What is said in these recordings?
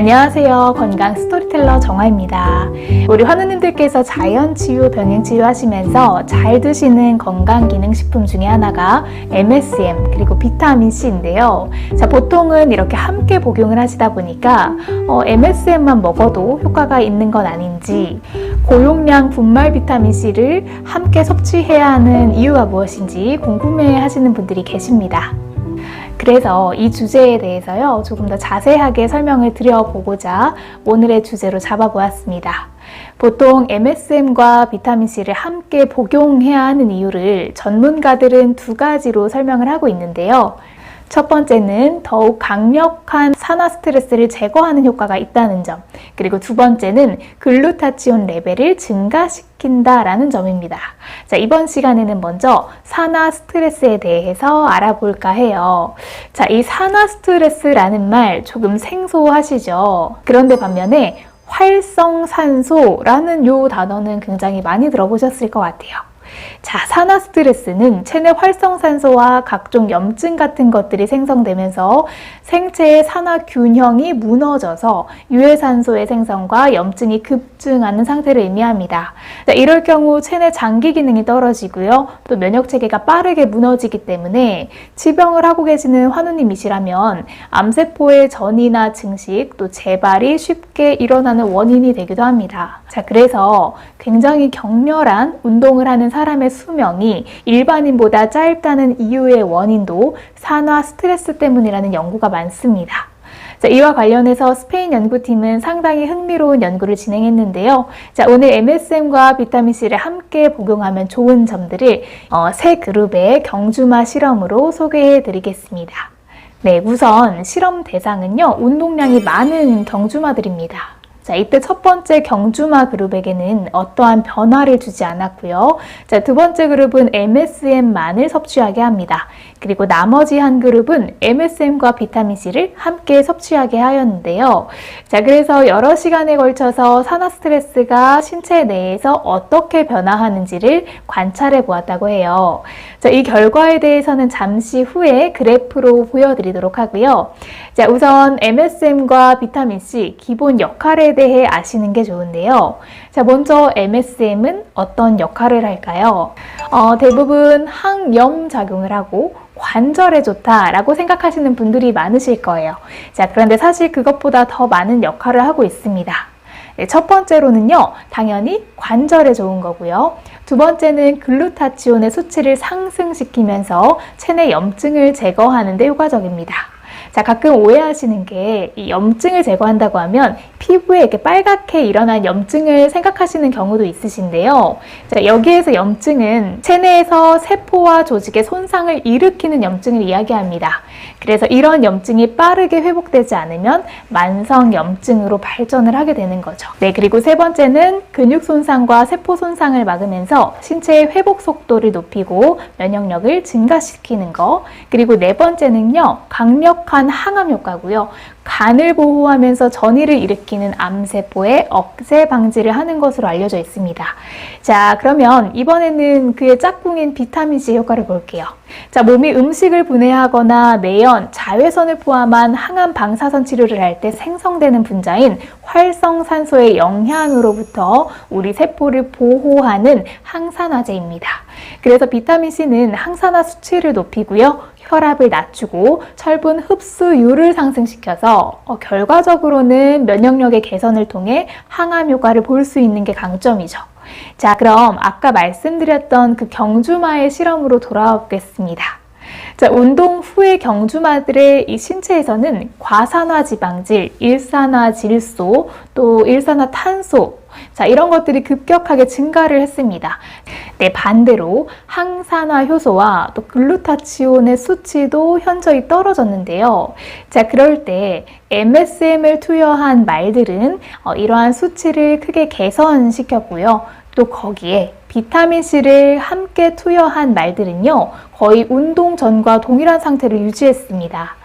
안녕하세요. 건강 스토리텔러 정화입니다. 우리 환우님들께서 자연치유, 병행치유 하시면서 잘 드시는 건강기능식품 중에 하나가 MSM 그리고 비타민C인데요. 자, 보통은 이렇게 함께 복용을 하시다 보니까 MSM만 먹어도 효과가 있는 건 아닌지, 고용량 분말 비타민C를 함께 섭취해야 하는 이유가 무엇인지 궁금해 하시는 분들이 계십니다. 그래서 이 주제에 대해서요, 조금 더 자세하게 설명을 드려보고자 오늘의 주제로 잡아보았습니다. 보통 MSM과 비타민C를 함께 복용해야 하는 이유를 전문가들은 두 가지로 설명을 하고 있는데요. 첫 번째는 더욱 강력한 산화 스트레스를 제거하는 효과가 있다는 점, 그리고 두 번째는 글루타치온 레벨을 증가시킨다라는 점입니다. 자, 이번 시간에는 먼저 산화 스트레스에 대해서 알아볼까 해요. 자, 이 산화 스트레스라는 말 조금 생소하시죠? 그런데 반면에 활성산소라는 요 단어는 굉장히 많이 들어보셨을 것 같아요. 자, 산화 스트레스는 체내 활성산소와 각종 염증 같은 것들이 생성되면서 생체의 산화 균형이 무너져서 유해산소의 생성과 염증이 급증하는 상태를 의미합니다. 자, 이럴 경우 체내 장기 기능이 떨어지고요. 또 면역체계가 빠르게 무너지기 때문에 치병을 하고 계시는 환우님이시라면 암세포의 전이나 증식, 또 재발이 쉽게 일어나는 원인이 되기도 합니다. 자, 그래서 굉장히 격렬한 운동을 하는 사람의 수명이 일반인보다 짧다는 이유의 원인도 산화 스트레스 때문이라는 연구가 많습니다. 자, 이와 관련해서 스페인 연구팀은 상당히 흥미로운 연구를 진행했는데요. 자, 오늘 MSM과 비타민C를 함께 복용하면 좋은 점들을 세 그룹의 경주마 실험으로 소개해 드리겠습니다. 네, 우선 실험 대상은요, 운동량이 많은 경주마들입니다. 자, 이때 첫 번째 경주마 그룹에게는 어떠한 변화를 주지 않았고요. 자, 두 번째 그룹은 MSM만을 섭취하게 합니다. 그리고 나머지 한 그룹은 MSM과 비타민C를 함께 섭취하게 하였는데요. 자, 그래서 여러 시간에 걸쳐서 산화 스트레스가 신체 내에서 어떻게 변화하는지를 관찰해 보았다고 해요. 자, 이 결과에 대해서는 잠시 후에 그래프로 보여드리도록 하고요. 자, 우선 MSM과 비타민C 기본 역할에 대해 아시는 게 좋은데요. 자, 먼저 MSM은 어떤 역할을 할까요? 대부분 항염 작용을 하고 관절에 좋다라고 생각하시는 분들이 많으실 거예요. 자, 그런데 사실 그것보다 더 많은 역할을 하고 있습니다. 네, 첫 번째로는요, 당연히 관절에 좋은 거고요. 두 번째는 글루타치온의 수치를 상승시키면서 체내 염증을 제거하는 데 효과적입니다. 자, 가끔 오해하시는 게 이 염증을 제거한다고 하면 피부에 이렇게 빨갛게 일어난 염증을 생각하시는 경우도 있으신데요. 자, 여기에서 염증은 체내에서 세포와 조직의 손상을 일으키는 염증을 이야기합니다. 그래서 이런 염증이 빠르게 회복되지 않으면 만성 염증으로 발전을 하게 되는 거죠. 네, 그리고 세 번째는 근육 손상과 세포 손상을 막으면서 신체의 회복 속도를 높이고 면역력을 증가시키는 거. 그리고 네 번째는요, 강력한 항암 효과고요. 간을 보호하면서 전이를 일으키는 암세포의 억제 방지를 하는 것으로 알려져 있습니다. 자, 그러면 이번에는 그의 짝꿍인 비타민C 효과를 볼게요. 자, 몸이 음식을 분해하거나 내연, 자외선을 포함한 항암 방사선 치료를 할 때 생성되는 분자인 활성산소의 영향으로부터 우리 세포를 보호하는 항산화제입니다. 그래서 비타민C는 항산화 수치를 높이고요. 혈압을 낮추고 철분 흡수율을 상승시켜서 결과적으로는 면역력의 개선을 통해 항암 효과를 볼 수 있는 게 강점이죠. 자, 그럼 아까 말씀드렸던 그 경주마의 실험으로 돌아오겠습니다. 자, 운동 후의 경주마들의 이 신체에서는 과산화지방질, 일산화질소, 또 일산화탄소, 자, 이런 것들이 급격하게 증가를 했습니다. 네, 반대로 항산화 효소와 또 글루타치온의 수치도 현저히 떨어졌는데요. 자, 그럴 때 MSM을 투여한 말들은 이러한 수치를 크게 개선시켰고요. 또 거기에 비타민C를 함께 투여한 말들은요, 거의 운동 전과 동일한 상태를 유지했습니다.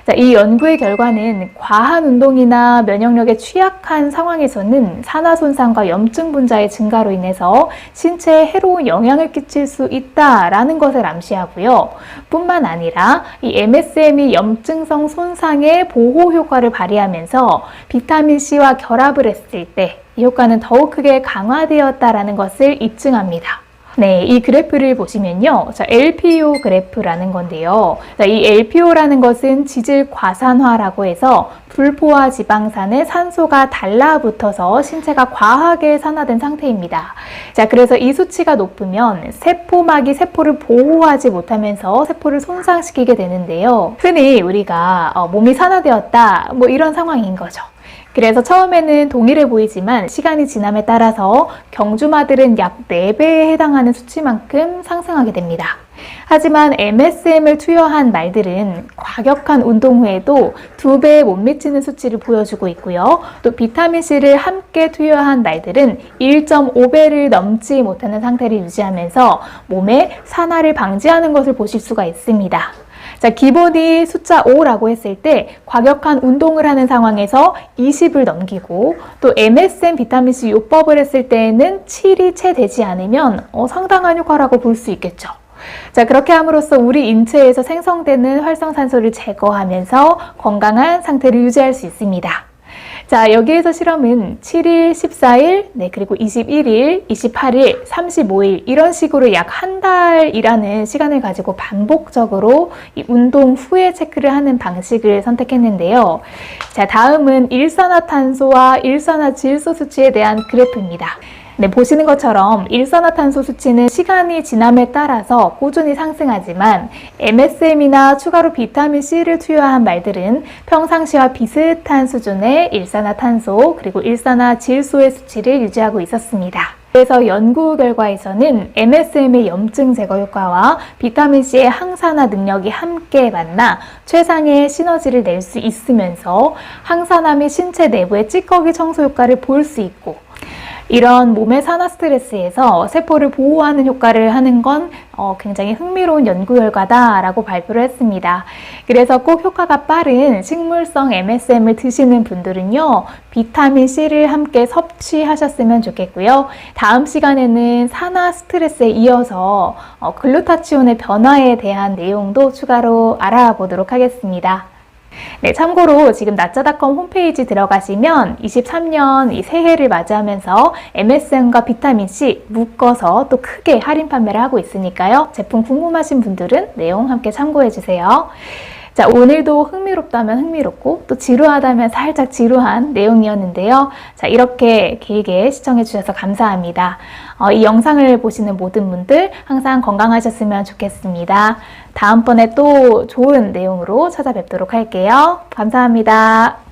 자, 이 연구의 결과는 과한 운동이나 면역력에 취약한 상황에서는 산화 손상과 염증 분자의 증가로 인해서 신체에 해로운 영향을 끼칠 수 있다라는 것을 암시하고요. 뿐만 아니라 이 MSM이 염증성 손상의 보호 효과를 발휘하면서 비타민C와 결합을 했을 때 이 효과는 더욱 크게 강화되었다라는 것을 입증합니다. 네, 이 그래프를 보시면요. 자, LPO 그래프라는 건데요. 자, 이 LPO라는 것은 지질 과산화라고 해서 불포화 지방산에 산소가 달라붙어서 신체가 과하게 산화된 상태입니다. 자, 그래서 이 수치가 높으면 세포막이 세포를 보호하지 못하면서 세포를 손상시키게 되는데요. 흔히 우리가 몸이 산화되었다, 뭐 이런 상황인 거죠. 그래서 처음에는 동일해 보이지만 시간이 지남에 따라서 경주마들은 약 4배에 해당하는 수치만큼 상승하게 됩니다. 하지만 MSM을 투여한 말들은 과격한 운동 후에도 2배에 못 미치는 수치를 보여주고 있고요. 또 비타민C를 함께 투여한 말들은 1.5배를 넘지 못하는 상태를 유지하면서 몸의 산화를 방지하는 것을 보실 수가 있습니다. 자, 기본이 숫자 5라고 했을 때 과격한 운동을 하는 상황에서 20을 넘기고 또 MSM 비타민C 요법을 했을 때에는 7이 채 되지 않으면 상당한 효과라고 볼 수 있겠죠. 자, 그렇게 함으로써 우리 인체에서 생성되는 활성산소를 제거하면서 건강한 상태를 유지할 수 있습니다. 자, 여기에서 실험은 7일, 14일, 네, 그리고 21일, 28일, 35일 이런 식으로 약 한 달이라는 시간을 가지고 반복적으로 이 운동 후에 체크를 하는 방식을 선택했는데요. 자, 다음은 일산화탄소와 일산화질소 수치에 대한 그래프입니다. 네, 보시는 것처럼 일산화탄소 수치는 시간이 지남에 따라서 꾸준히 상승하지만 MSM이나 추가로 비타민C를 투여한 말들은 평상시와 비슷한 수준의 일산화탄소 그리고 일산화질소의 수치를 유지하고 있었습니다. 그래서 연구 결과에서는 MSM의 염증 제거 효과와 비타민C의 항산화 능력이 함께 만나 최상의 시너지를 낼 수 있으면서 항산화 및 신체 내부의 찌꺼기 청소 효과를 볼 수 있고 이런 몸의 산화 스트레스에서 세포를 보호하는 효과를 하는 건 굉장히 흥미로운 연구 결과다라고 발표를 했습니다. 그래서 꼭 효과가 빠른 식물성 MSM을 드시는 분들은요, 비타민C를 함께 섭취하셨으면 좋겠고요. 다음 시간에는 산화 스트레스에 이어서 글루타치온의 변화에 대한 내용도 추가로 알아보도록 하겠습니다. 네, 참고로 지금 나짜닷컴 홈페이지 들어가시면 23년 이 새해를 맞이하면서 MSM과 비타민C 묶어서 또 크게 할인 판매를 하고 있으니까요. 제품 궁금하신 분들은 내용 함께 참고해 주세요. 자, 오늘도 흥미롭다면 흥미롭고 또 지루하다면 살짝 지루한 내용이었는데요. 자, 이렇게 길게 시청해 주셔서 감사합니다. 이 영상을 보시는 모든 분들 항상 건강하셨으면 좋겠습니다. 다음번에 또 좋은 내용으로 찾아뵙도록 할게요. 감사합니다.